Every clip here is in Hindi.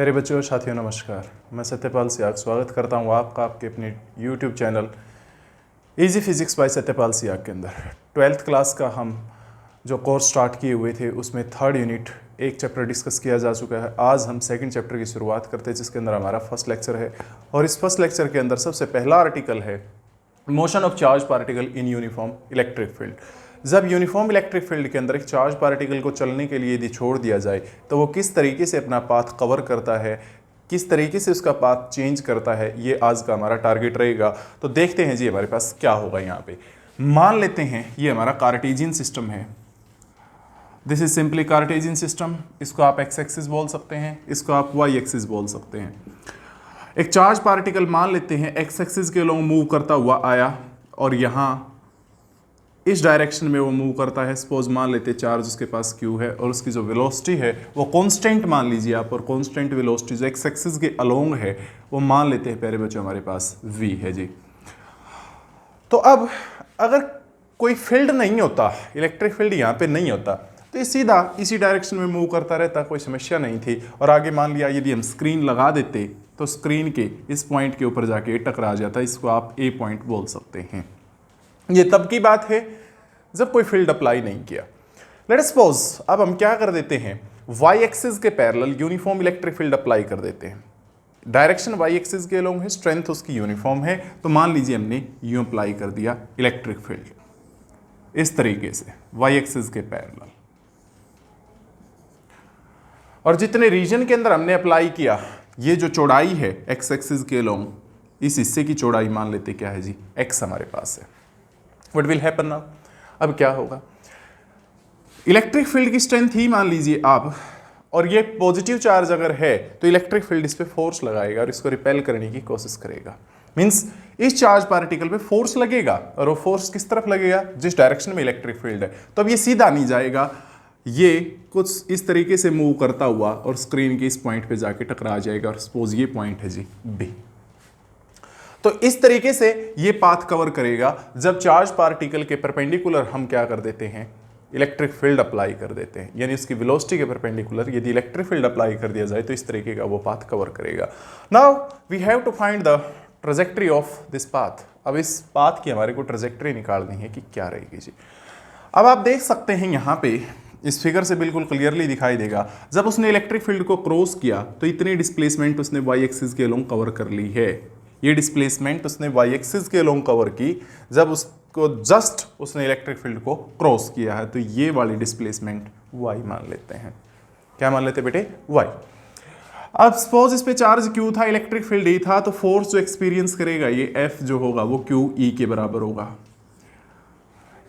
प्यारे बच्चों और साथियों नमस्कार। मैं सत्यपाल सियाग स्वागत करता हूँ आपका आपके अपने YouTube channel easy physics bye Satyapal Siyag के अंदर 12th क्लास का हम जो कोर्स स्टार्ट किए हुए थे उसमें थर्ड यूनिट एक चैप्टर डिस्कस किया जा चुका है। आज हम सेकंड चैप्टर की शुरुआत करते हैं जिसके अंदर हमारा फर्स्ट लेक्चर है और इस फर्स्ट लेक्चर के अंदर सबसे पहला आर्टिकल है motion of charge particle in uniform electric field. जब यूनिफॉर्म इलेक्ट्रिक फील्ड के अंदर एक चार्ज पार्टिकल को चलने के लिए यदि छोड़ दिया जाए तो वो किस तरीके से अपना पाथ कवर करता है, किस तरीके से उसका पाथ चेंज करता है, ये आज का हमारा टारगेट रहेगा। तो देखते हैं जी हमारे पास क्या होगा। यहाँ पे मान लेते हैं ये हमारा कार्टेशियन सिस्टम है। This is simply Cartesian system. इसको आप एक्स एक्सिस बोल सकते हैं, इसको आप वाई एक्सिस बोल सकते हैं। एक चार्ज पार्टिकल मान लेते हैं एक्स एक्सिस के अलोंग मूव करता हुआ आया और यहाँ इस डायरेक्शन में वो मूव करता है। सपोज मान लेते हैं चार्ज उसके पास q है और उसकी जो वेलोसिटी है वो कांस्टेंट मान लीजिए आप, और कांस्टेंट वेलोसिटी जो एक्स एक्सिस के अलोंग है वो मान लेते हैं प्यारे बच्चों हमारे पास v है जी। तो अब अगर कोई फील्ड नहीं होता, इलेक्ट्रिक फील्ड यहाँ पे नहीं होता, तो ये सीधा इसी डायरेक्शन में मूव करता रहता, कोई समस्या नहीं थी। और आगे मान लिया यदि हम स्क्रीन लगा देते तो स्क्रीन के इस पॉइंट के ऊपर जाके टकरा जाता। इसको आप ए पॉइंट बोल सकते हैं। ये तब की बात है जब कोई फील्ड अप्लाई नहीं किया। लेट सपोज अब हम क्या कर देते हैं, वाई एक्सिस के parallel uniform electric field apply कर देते हैं। डायरेक्शन वाई एक्सिस के अलोंग है, स्ट्रेंथ उसकी यूनिफॉर्म है, तो मान लीजिए हमने यूं अप्लाई कर दिया इलेक्ट्रिक फील्ड इस तरीके से वाई एक्सिस के पैरेलल। और जितने रीजन के अंदर हमने अप्लाई किया, ये जो चौड़ाई है एक्स एक्सिस के अलोंग, इस हिस्से की चौड़ाई मान लेते क्या है जी, एक्स हमारे पास है। व्हाट विल हैपन नाउ, अब क्या होगा, इलेक्ट्रिक फील्ड की स्ट्रेंथ ही मान लीजिए आप, और ये पॉजिटिव चार्ज अगर है तो इलेक्ट्रिक फील्ड इस पे फोर्स लगाएगा और इसको रिपेल करने की कोशिश करेगा। मींस इस चार्ज पार्टिकल पे फोर्स लगेगा और वो फोर्स किस तरफ लगेगा, जिस डायरेक्शन में इलेक्ट्रिक फील्ड है। तो अब ये सीधा नहीं जाएगा, ये कुछ इस तरीके से मूव करता हुआ और स्क्रीन के इस पॉइंट पे जाके टकरा जाएगा। और सपोज ये पॉइंट है जी बी। तो इस तरीके से ये पाथ कवर करेगा जब चार्ज पार्टिकल के परपेंडिकुलर हम क्या कर देते हैं, इलेक्ट्रिक फील्ड अप्लाई कर देते हैं। यानी उसकी वेलोसिटी के परपेंडिकुलर यदि इलेक्ट्रिक फील्ड अप्लाई कर दिया जाए तो इस तरीके का वो पाथ कवर करेगा। Now we have to find the trajectory of this path. अब इस पाथ की हमारे को ट्रेजेक्टरी निकालनी है कि क्या रहेगी जी। अब आप देख सकते हैं यहाँ पे इस फिगर से बिल्कुल क्लियरली दिखाई देगा, जब उसने इलेक्ट्रिक फील्ड को क्रॉस किया तो इतनी डिस्प्लेसमेंट उसने वाई एक्सिस के अलोंग कवर कर ली है। ये डिस्प्लेसमेंट उसने वाई एक्सिस के अलोंग कवर की जब उसको जस्ट उसने इलेक्ट्रिक फील्ड को क्रॉस किया है। तो ये वाली डिस्प्लेसमेंट वाई मान लेते हैं। क्या मान लेते बेटे, वाई। अब सपोज इस पे चार्ज क्यू था, इलेक्ट्रिक फील्ड ई था, तो फोर्स जो एक्सपीरियंस करेगा ये एफ जो होगा वो क्यू ई के बराबर होगा।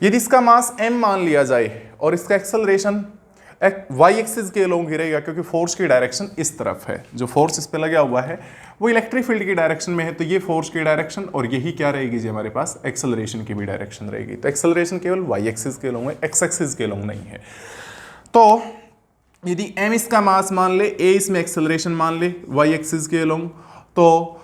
यदि इसका मास m मान लिया जाए और इसका एक्सेलरेशन वाई एक्सिस के अलोंग गिरेगा, क्योंकि फोर्स की डायरेक्शन इस तरफ है, जो फोर्स इस पे लगा हुआ है वो इलेक्ट्रिक फील्ड की डायरेक्शन में है, तो ये फोर्स की डायरेक्शन और यही क्या रहेगी जी हमारे पास, एक्सेलरेशन की भी डायरेक्शन रहेगी। तो एक्सेलरेशन केवल वाई एक्सिस के अलोंग है, एक्स एक्सिस के अलोंग नहीं है। तो यदि m इसका मास मान ले, a इसमें एक्सेलरेशन मान ले वाई एक्सिस के अलोंग, तो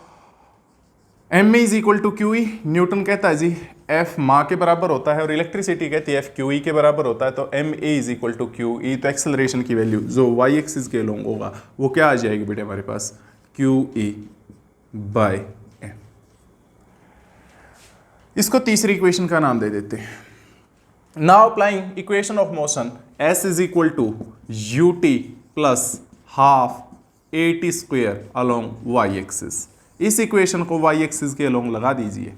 m is equal to Q E. Newton कहता है जी F माँ के बराबर होता है और इलेक्ट्रिसिटी कहती है F क्यू ई के बराबर होता है। तो m a is equal to Q E. तो एक्सेलरेशन की वैल्यू जो वाई एक्सिस के अलोंग होगा वो क्या आ जाएगी बेटे हमारे पास, क्यू ई बाय एम। इसको तीसरी इक्वेशन का नाम दे देते हैं। Now applying equation of motion s is equal to U T plus half A T square along Y axis. इस इक्वेशन को वाई एक्सिस के अलोंग लगा दीजिए।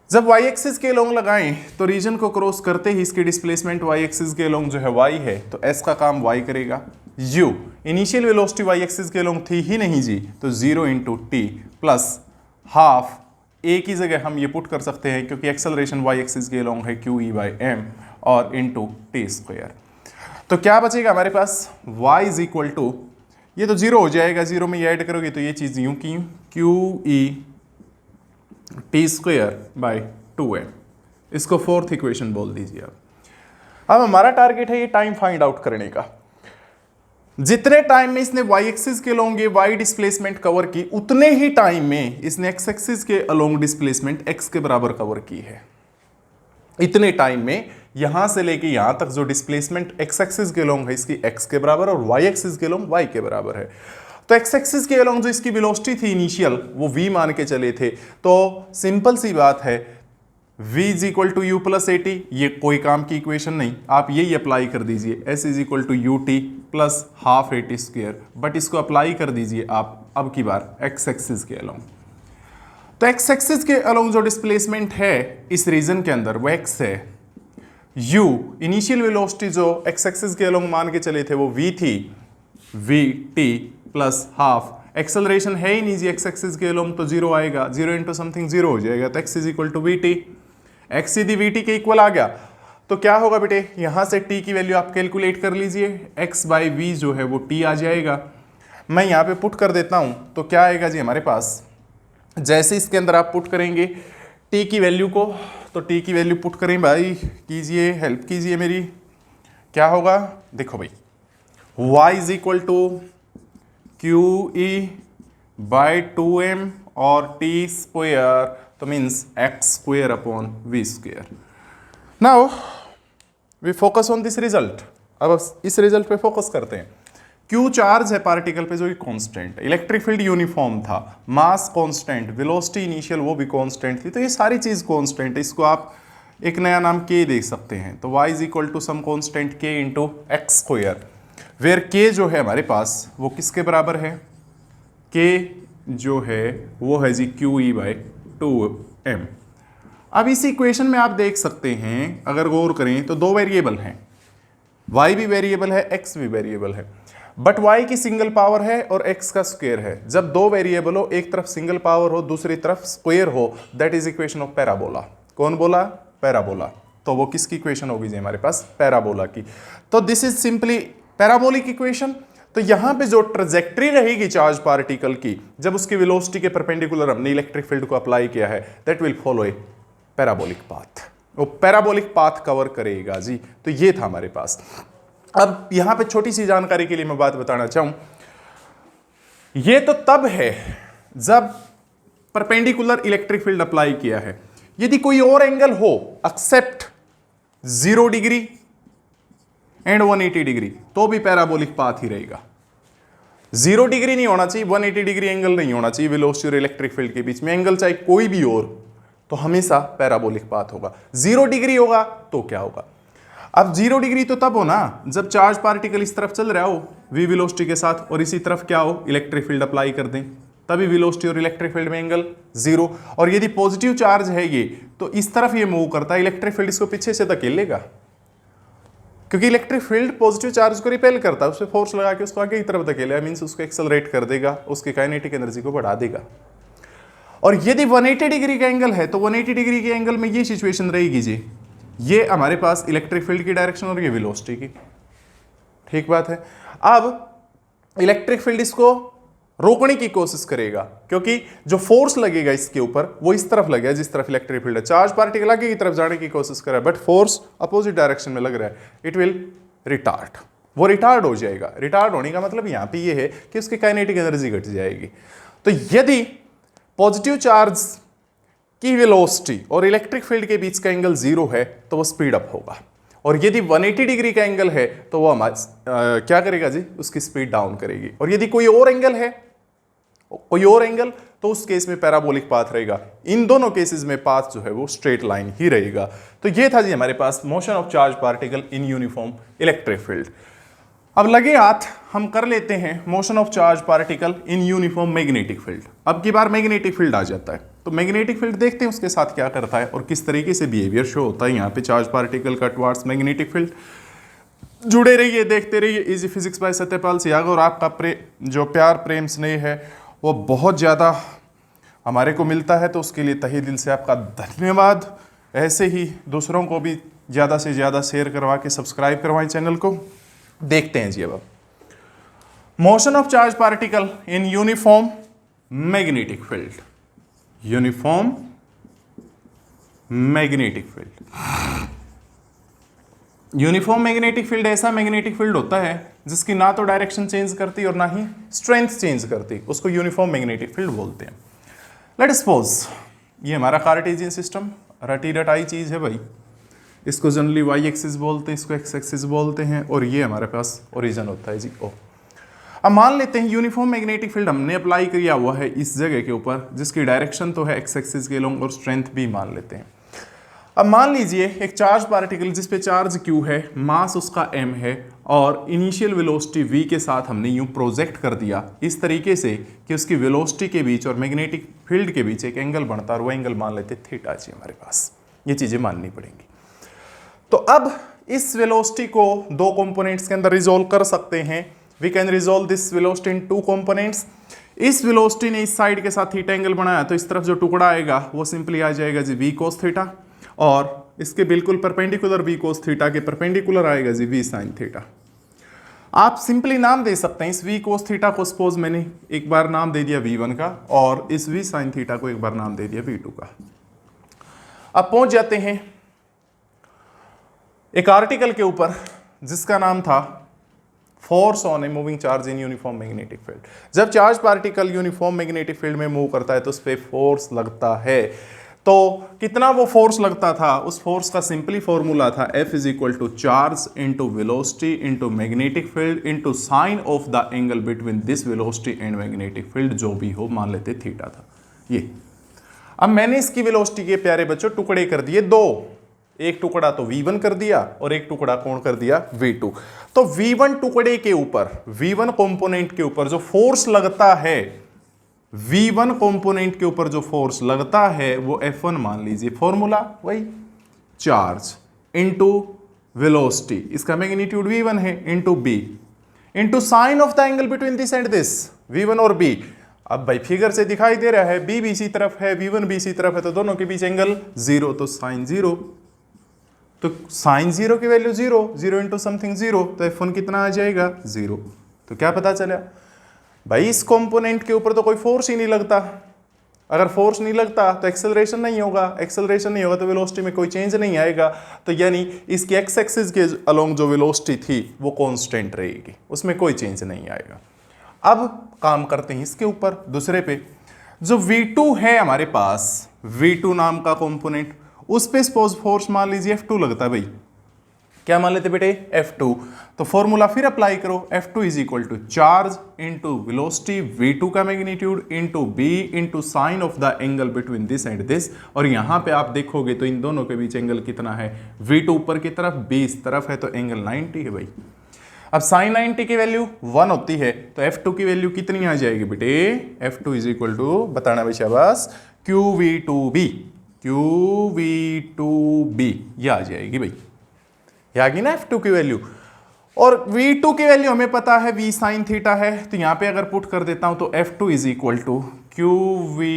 जब वाई एक्सिस के अलोंग लगाएं तो रीजन को क्रॉस करते ही इसकी डिस्प्लेसमेंट वाई एक्सिस के अलोंग जो है वाई है, तो एस का काम वाई करेगा। U initial velocity Y axis के अलोंग थी ही नहीं जी, तो 0 into T plus half A की जगह हम ये पुट कर सकते हैं क्योंकि एक्सेलरेशन वाई एक्सिस के अलोंग है क्यू ई बाई एम और इंटू टी स्क्वायर। तो क्या बचेगा हमारे पास, वाई इज इक्वल टू, ये तो 0 हो जाएगा, 0 में ये ऐड करोगे तो ये चीज़ यूं की Q E T square by 2m। इसको फोर्थ इक्वेशन बोल दीजिए आप। अब हमारा टारगेट है ये टाइम फाइंड आउट करने का। जितने टाइम में इसने वाई एक्सिस के अलोंग ये वाई डिस्प्लेसमेंट कवर की, उतने ही टाइम में इसने एक्स एक्सिस के अलोंग डिस्प्लेसमेंट एक्स के बराबर कवर की है। इतने टाइम में यहां से लेके यहां तक जो डिस्प्लेसमेंट एक्स एक्सिस के अलोंग है इसकी एक्स के बराबर और वाई एक्सिस के अलोंग वाई के बराबर है। तो एक्स एक्सिस के अलोंग जो इसकी वेलोसिटी थी इनिशियल वो v मान के चले थे, तो सिंपल सी बात है v is equal to U plus A T, ये कोई काम की इक्वेशन नहीं, आप यही अप्लाई कर दीजिए, s is equal to U T plus half A T square, but इसको अप्लाई कर दीजिए आप अब की बार एक्स एक्सिस के अलोंग। तो एक्स एक्सिस के अलोंग जो डिस्प्लेसमेंट है इस रीजन के अंदर वो x है, u इनिशियल वेलोसिटी जो एक्स एक्सिस के अलोंग मान के चले थे वो v थी, v t plus half, acceleration है ही नहीं जी एक्स एक्सिस के अलोंग तो जीरो आएगा, जीरो इंटू समथिंग जीरो हो जाएगा, तो x is equal to v t, x यदि वी टी के इक्वल आ गया तो क्या होगा बेटे, यहां से t की वैल्यू आप कैलकुलेट कर लीजिए, x बाई वी जो है वो t आ जाएगा। मैं यहाँ पे पुट कर देता हूं तो क्या आएगा जी हमारे पास, जैसे इसके अंदर आप पुट करेंगे t की वैल्यू को, तो t की वैल्यू पुट करें भाई, कीजिए हेल्प कीजिए मेरी, क्या होगा देखो भाई, y is equal to Q E by 2m और t स्क्वेयर, तो means x square upon v square. Now we focus on this result, अब इस रिजल्ट पे फोकस करते हैं। Q चार्ज है पार्टिकल पे जो कि कांस्टेंट, इलेक्ट्रिक फील्ड यूनिफॉर्म था, मास कांस्टेंट, वेलोसिटी इनिशियल वो भी कांस्टेंट थी, तो ये सारी चीज कांस्टेंट है, इसको आप एक नया नाम k दे सकते हैं। तो y is equal to some constant k into x square, where k जो है हमारे पास वो किसके बराबर है, k जो है वो है G Q E by 2m। अब इस इक्वेशन में आप देख सकते हैं, अगर गौर करें तो दो वेरिएबल हैं, y भी वेरिएबल है, x भी वेरिएबल है, बट y की सिंगल पावर है और x का स्क्वायर है। जब दो वेरिएबल हो, एक तरफ सिंगल पावर हो दूसरी तरफ स्क्वायर हो, that is equation of parabola. कौन बोला, पैराबोला। तो वो किसकी इक्वेशन होगी जी हमारे पास, पैराबोला की। तो this is simply parabolic equation. तो यहां पे जो ट्रेजेक्ट्री रहेगी चार्ज पार्टिकल की, जब उसकी वेलोसिटी के परपेंडिकुलर हमने इलेक्ट्रिक फील्ड को अप्लाई किया है, that will follow A parabolic path, वो पैराबोलिक पाथ कवर करेगा जी। तो ये था हमारे पास। अब यहां पे छोटी सी जानकारी के लिए मैं बात बताना चाहूं, ये तो तब है जब परपेंडिकुलर इलेक्ट्रिक फील्ड अप्लाई किया है। यदि कोई और एंगल हो एक्सेप्ट 0 डिग्री एंड 180 डिग्री तो भी पैराबोलिक पाथ ही रहेगा। 0 डिग्री नहीं होना चाहिए, 180 डिग्री एंगल नहीं होना चाहिए वेलोसिटी और इलेक्ट्रिक फील्ड के बीच में, एंगल चाहे कोई भी और, तो हमेशा पैराबोलिक पाथ होगा। 0 डिग्री होगा तो क्या होगा, अब 0 डिग्री तो तब हो ना जब चार्ज पार्टिकल इस तरफ चल रहा हो v वेलोसिटी के साथ, और इसी तरफ क्या हो, इलेक्ट्रिक फील्ड अप्लाई कर दें, तभी वेलोसिटी और इलेक्ट्रिक फील्ड में एंगल 0। और यदि पॉजिटिव चार्ज है ये, तो इस तरफ ये मूव करता है, इलेक्ट्रिक फील्ड इसको पीछे से धकेलेगा, क्योंकि इलेक्ट्रिक फील्ड पॉजिटिव चार्ज को रिपेल करता है, उस पर फोर्स लगा के उसको आगे की तरफ धकेलेगा, मीन्स उसको एक्सेलरेट कर देगा, उसकी काइनेटिक एनर्जी को बढ़ा देगा। और यदि 180 डिग्री का एंगल है तो 180 डिग्री के एंगल में ये सिचुएशन रहेगी जी, ये हमारे पास इलेक्ट्रिक फील्ड की डायरेक्शन और ये वेलोसिटी की, ठीक बात है। अब इलेक्ट्रिक फील्ड इसको रोकने की कोशिश करेगा, क्योंकि जो फोर्स लगेगा इसके ऊपर वो इस तरफ लगेगा जिस तरफ इलेक्ट्रिक फील्ड है। चार्ज पार्टिकल आगे की तरफ जाने की कोशिश कर रहा है, बट फोर्स अपोजिट डायरेक्शन में लग रहा है, इट विल रिटार्ड, वो रिटार्ड हो जाएगा। रिटार्ड होने का मतलब यहां पे ये है कि उसकी काइनेटिक एनर्जी घट जाएगी। तो यदि पॉजिटिव चार्ज की वेलोसिटी और इलेक्ट्रिक फील्ड के बीच का एंगल 0 है तो वो स्पीड अप होगा, और यदि 180 डिग्री का एंगल है तो वो क्या करेगा जी, उसकी स्पीड डाउन करेगी। और यदि कोई और एंगल है, कोई और एंगल, तो उस केस में पैराबोलिक पाथ रहेगा। इन दोनों केसेस में पाथ जो है वो स्ट्रेट लाइन ही रहेगा। तो ये था जी हमारे पास motion of charge particle in uniform electric field. अब लगे हाथ हम कर लेते हैं motion of charge particle in uniform magnetic field. अब की बार मैग्नेटिक फील्ड आ जाता है, तो मैग्नेटिक फील्ड देखते हैं उसके साथ क्या करता है और किस तरीके से बिहेवियर शो होता है यहाँ पे चार्ज पार्टिकल का टुवार्ड्स मैग्नेटिक फील्ड। जुड़े रहिए, देखते रहिए easy physics bye Satyapal Siyag. और आपका जो प्यार प्रेम स्नेह है वो बहुत ज़्यादा हमारे को मिलता है, तो उसके लिए तहे दिल से आपका धन्यवाद। ऐसे ही दूसरों को भी ज़्यादा से ज़्यादा शेयर करवा के सब्सक्राइब करवाएं चैनल को। देखते हैं जी अब motion of charge particle in uniform magnetic field. Uniform magnetic field, uniform magnetic field ऐसा मैग्नेटिक फील्ड होता है जिसकी ना तो डायरेक्शन चेंज करती और ना ही स्ट्रेंथ चेंज करती, उसको यूनिफॉर्म मैग्नेटिक फील्ड बोलते हैं। लेट सपोज ये हमारा कार्टेशियन सिस्टम, रटी रटाई चीज है भाई, इसको जनरली वाई एक्सिस बोलते हैं, इसको एक्स एक्सिस बोलते हैं, और ये हमारे पास ओरिजिन होता है जी ओ। अब मान लेते हैं यूनिफॉर्म मैग्नेटिक फील्ड हमने अप्लाई किया हुआ है इस जगह के ऊपर, जिसकी डायरेक्शन तो है एक्स एक्सिस के अलोंग और स्ट्रेंथ भी मान लेते हैं। अब मान लीजिए एक चार्ज पार्टिकल जिस पे चार्ज q है, मास उसका m है और इनिशियल वेलोसिटी v के साथ हमने यूं प्रोजेक्ट कर दिया इस तरीके से कि उसकी वेलोसिटी के बीच और मैग्नेटिक फील्ड के बीच एक एंगल बनता है और वो एंगल मान लेते थीटा जी हमारे पास। ये चीजें माननी पड़ेंगी। तो अब इस वेलोसिटी को दो कंपोनेंट्स के अंदर रिजोल्व कर सकते हैं। We can resolve this velocity in two components. इस वेलोसिटी ने इस साइड के साथ थीटा एंगल बनाया तो इस तरफ जो टुकड़ा आएगा वो सिंपली आ जाएगा जी v cos थीटा और इसके बिल्कुल परपेंडिकुलर v cos थीटा के परपेंडिकुलर आएगा जी v sin थीटा। आप सिंपली नाम दे सकते हैं इस v cos थीटा को, सपोज मैंने एक बार नाम दे दिया v1 का और इस v sin थीटा को एक बार नाम दे दिया v2 का। अब पहुंच जाते हैं एक आर्टिकल के ऊपर जिसका नाम था force on a moving charge in uniform magnetic field. जब charge particle uniform magnetic field में मूव करता है तो उस पर फोर्स लगता है। तो कितना वो फोर्स लगता था, उस फोर्स का सिंपली फॉर्मूला था F is equal to charge into velocity into magnetic field into sine of the angle between this velocity and magnetic field, जो भी हो मान लेते थीटा था ये। अब मैंने इसकी वेलोसिटी के प्यारे बच्चों टुकड़े कर दिए दो, एक टुकड़ा तो v1 कर दिया और एक टुकड़ा कौन कर दिया v2। तो v1 टुकड़े के ऊपर, v1 कंपोनेंट के ऊपर जो फोर्स लगता है, v1 कंपोनेंट के ऊपर जो फोर्स लगता है वो F1 मान लीजिए, फॉर्मूला वही चार्ज इंटू वेलोसिटी, इसका मैग्नीट्यूड v1 है, into b into sine of the angle between this and this, v1 और b। अब भाई फिगर से दिखाई दे रहा है b भी इसी तरफ है, v1 भी इसी तरफ है, तो दोनों के बीच एंगल 0, तो साइन 0, तो साइन 0 की वैल्यू 0, 0 इंटू समथिंग 0, तो F1 कितना आ जाएगा 0। तो क्या पता चला भाई, इस कंपोनेंट के ऊपर तो कोई फोर्स ही नहीं लगता। अगर फोर्स नहीं लगता तो एक्सेलरेशन नहीं होगा, एक्सेलरेशन नहीं होगा तो वेलोसिटी में कोई चेंज नहीं आएगा। तो यानी इसकी एक्स एक्सिस के अलोंग जो वेलोसिटी थी वो कांस्टेंट रहेगी, उसमें कोई चेंज नहीं आएगा। अब काम करते हैं इसके ऊपर दूसरे पे, जो V2 है हमारे पास, V2 नाम का कंपोनेंट, उस पे सपोज फोर्स मान लीजिए F2 लगता है। भाई क्या मान लेते बेटे F2, तो फॉर्मूला फिर अप्लाई करो, F2 is equal to charge into velocity V2 का magnitude into B into sine of the angle between this and this. और यहां पे आप देखोगे तो इन दोनों के बीच एंगल कितना है, V2 ऊपर की तरफ, B इस तरफ है, तो एंगल 90 है भाई। अब साइन 90 की वैल्यू 1 होती है तो F2 की वैल्यू कितनी आ जाएगी बेटे, F2 इज इक्वल टू, बताना भाई शाबाश, QV2B, QV2B, ये आ जाएगी भाई, ये आ गई ना F2 की वैल्यू। और V2 की वैल्यू हमें पता है V साइन थीटा है, तो यहां पे अगर पुट कर देता हूं तो F2 is equal to QV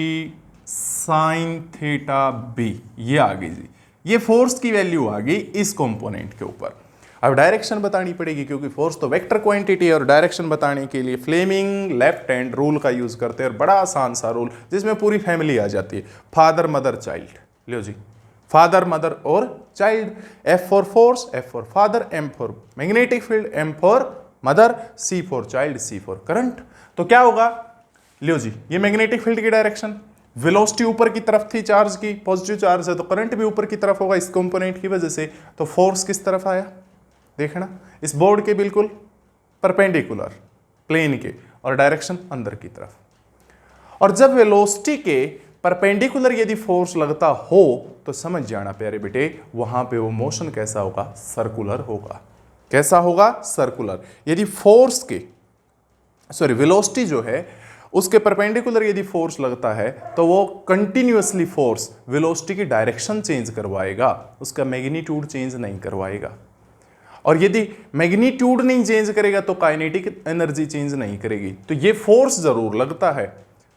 sine theta B, ये आ गई जी, ये फोर्स की वैल्यू आ गई इस कंपोनेंट के ऊपर। अब डायरेक्शन बतानी पड़ेगी क्योंकि फोर्स तो वेक्टर क्वांटिटी है और डायरेक्शन बताने के लिए फ्लेमिंग लेफ्ट हैंड रूल का यूज करते हैं, और बड़ा आसान सा रूल जिसमें पूरी फैमिली आ जाती है, फादर मदर चाइल्ड। लो जी, फादर मदर और child, F for force, F for father, M for magnetic field, M for mother, C for child, C for current. तो क्या होगा, लो जी, ये मैग्नेटिक फील्ड की डायरेक्शन, वेलोसिटी ऊपर की तरफ थी चार्ज की, पॉजिटिव चार्ज है तो करंट भी ऊपर की तरफ होगा इस कंपोनेंट की वजह से। तो फोर्स किस तरफ आया, देखना इस बोर्ड के बिल्कुल परपेंडिकुलर प्लेन के, और डायरेक्शन अंदर की तरफ। और जब वेलोसिटी के परपेंडिकुलर यदि फोर्स लगता हो तो समझ जाना प्यारे बेटे, वहां पे वो मोशन कैसा होगा, सर्कुलर होगा। कैसा होगा, सर्कुलर। यदि फोर्स के वेलोसिटी जो है उसके परपेंडिकुलर यदि फोर्स लगता है तो वो कंटिन्यूअसली फोर्स वेलोसिटी की डायरेक्शन चेंज करवाएगा, उसका मैग्नीट्यूड चेंज नहीं करवाएगा। और यदि मैग्नीट्यूड नहीं चेंज करेगा तो काइनेटिक एनर्जी चेंज नहीं करेगी। तो ये फोर्स जरूर लगता है,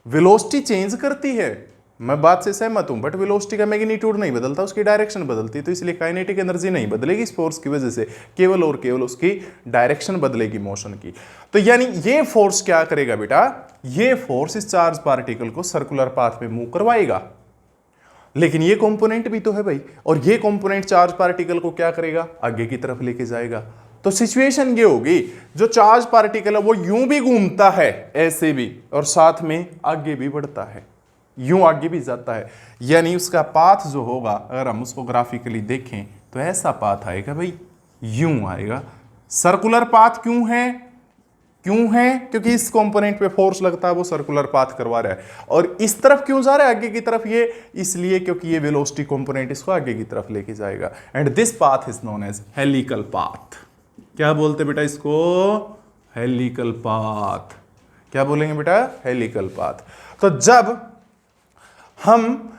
वेलोसिटी चेंज करती है, मैं बात से सहमत हूं, बट वेलोसिटी का मैग्नीट्यूड नहीं बदलता, उसकी डायरेक्शन बदलती है। तो इसलिए काइनेटिक एनर्जी नहीं बदलेगी इस फोर्स की वजह से, केवल और केवल उसकी डायरेक्शन बदलेगी मोशन की। तो यानी ये फोर्स क्या करेगा बेटा, ये फोर्स इस चार्ज पार्टिकल को सर्कुलर पाथ में मूव करवाएगा। लेकिन ये कंपोनेंट भी तो है भाई, और ये कंपोनेंट चार्ज पार्टिकल को क्या करेगा, आगे की तरफ लेके जाएगा। तो सिचुएशन ये होगी, जो चार्ज पार्टिकल है वो यूं भी घूमता है ऐसे भी, और साथ में आगे भी बढ़ता है, यूं आगे भी जाता है। यानी उसका पाथ जो होगा, अगर हम उसको ग्राफिकली देखें तो ऐसा पाथ आएगा भाई, यूं आएगा। सर्कुलर पाथ क्यों है, क्यों है? क्योंकि इस कंपोनेंट पे फोर्स लगता है, वो सर्कुलर पाथ करवा रहा है। और इस तरफ क्यों जा रहा है आगे की तरफ ये? इसलिए क्योंकि ये वेलोसिटी कंपोनेंट इसको आगे की तरफ लेके जाएगा। And this path is known as helical path. क्या बोलते बेटा इसको? Helical path. क्या बोलेंगे बेटा? Helical path. तो जब हम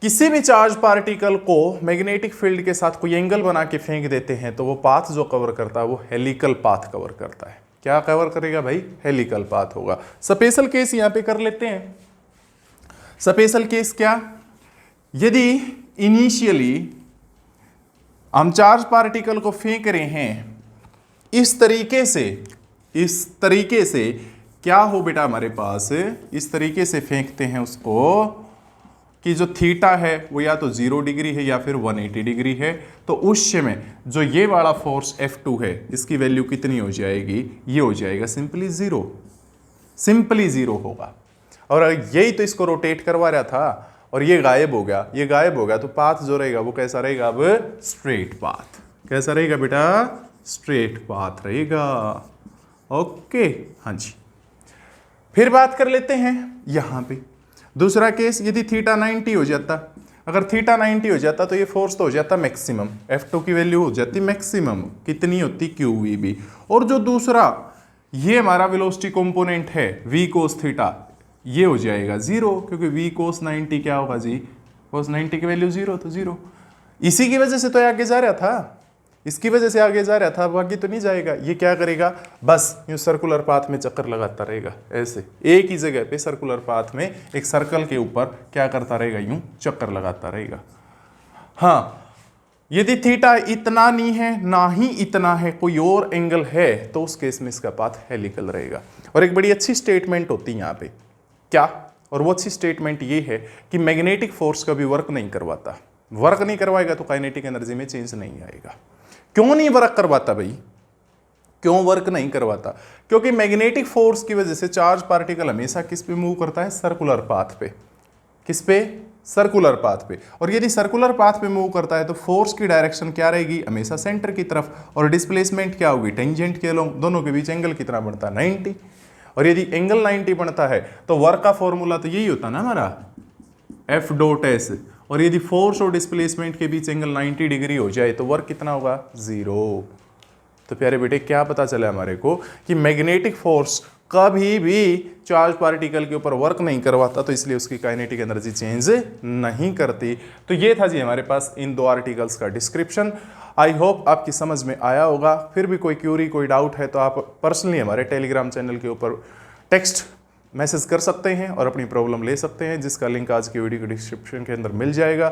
किसी भी चार्ज पार्टिकल को मैग्नेटिक फील्ड के साथ कोई एंगल बना के फेंक देते हैं तो वो पाथ जो कवर करता है वो हेलिकल पाथ कवर करता है। क्या कवर करेगा भाई? हेलिकल पाथ होगा। स्पेशल केस यहां पे कर लेते हैं। स्पेशल केस क्या? यदि इनिशियली हम चार्ज पार्टिकल को फेंक रहे हैं इस तरीके से क्या हो बेटा हमारे पास? इस तरीके से फेंकते हैं उसको कि जो थीटा है वो या तो 0 डिग्री है या फिर 180 डिग्री है। तो उस समय जो ये वाला फोर्स F2 है इसकी वैल्यू कितनी हो जाएगी? ये हो जाएगा सिंपली 0। सिंपली 0 होगा। और यही तो इसको रोटेट करवा रहा था और ये गायब हो गया। ये गायब हो गया तो पाथ जो रहेगा वो कैसा रहेगा? अब स्ट्रेट पाथ। कैसा रहेगा बेटा? स्ट्रेट पाथ रहेगा। ओके, हाँ जी। फिर बात कर लेते हैं यहां पे दूसरा केस। यदि थीटा 90 हो जाता, अगर थीटा 90 हो जाता तो ये फोर्स तो हो जाता मैक्सिमम, F2 की वैल्यू हो जाती मैक्सिमम। कितनी होती? QVB। और जो दूसरा ये हमारा वेलोसिटी कंपोनेंट है V cos थीटा, ये हो जाएगा 0, क्योंकि V cos 90 क्या होगा जी? cos 90 की वैल्यू 0, तो 0। इसी की वजह से तो आगे जा रहा था, इसकी वजह से आगे जा रहा था, अब आगे तो नहीं जाएगा। ये क्या करेगा? बस यूं सर्कुलर पाथ में चक्कर लगाता रहेगा। ऐसे एक ही जगह पे सर्कुलर पाथ में एक सर्कल के ऊपर क्या करता रहेगा? यूं चक्कर लगाता रहेगा। हाँ, यदि थीटा इतना नहीं है ना ही इतना है, कोई और एंगल है, तो उस केस में इसका पाथ हेलिकल रहेगा। और एक बड़ी अच्छी स्टेटमेंट होती है यहाँ पे। क्या? और वो अच्छी स्टेटमेंट ये है कि मैग्नेटिक फोर्स कभी वर्क नहीं करवाता। वर्क नहीं करवाएगा तो काइनेटिक एनर्जी में चेंज नहीं आएगा। क्यों नहीं वर्क करवाता भाई? क्यों वर्क नहीं करवाता? क्योंकि मैग्नेटिक फोर्स की वजह से चार्ज पार्टिकल हमेशा किस पे मूव करता है? सर्कुलर पाथ पे। किस पे? सर्कुलर पाथ पे। और यदि सर्कुलर पाथ पे मूव करता है तो फोर्स की डायरेक्शन क्या रहेगी? हमेशा सेंटर की तरफ। और डिस्प्लेसमेंट क्या होगी? टेंजेंट के अलोंग। दोनों के बीच एंगल कितना बनता है? 90। और यदि एंगल 90 बनता है तो वर्क का फॉर्मूला तो यही होता ना हमारा, F.S। और यदि फोर्स और डिस्प्लेसमेंट के बीच एंगल 90 डिग्री हो जाए तो वर्क कितना होगा? 0। तो प्यारे बेटे क्या पता चला हमारे को कि मैग्नेटिक फोर्स कभी भी चार्ज पार्टिकल के ऊपर वर्क नहीं करवाता, तो इसलिए उसकी काइनेटिक एनर्जी चेंज नहीं करती। तो ये था जी हमारे पास इन दो आर्टिकल्स का डिस्क्रिप्शन। आई होप आपकी समझ में आया होगा। फिर भी कोई क्यूरी, कोई डाउट है तो आप पर्सनली हमारे टेलीग्राम चैनल के ऊपर टेक्स्ट मैसेज कर सकते हैं और अपनी प्रॉब्लम ले सकते हैं, जिसका लिंक आज की वीडियो के डिस्क्रिप्शन के अंदर मिल जाएगा।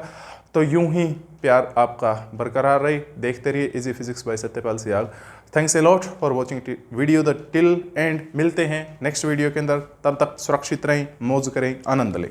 तो यूं ही प्यार आपका बरकरार रहे। देखते रहिए easy physics bye Satyapal Siyag. Thanks a lot for watching video the till and. मिलते हैं नेक्स्ट वीडियो के अंदर। तब तक सुरक्षित रहें, मौज करें, आनंद लें।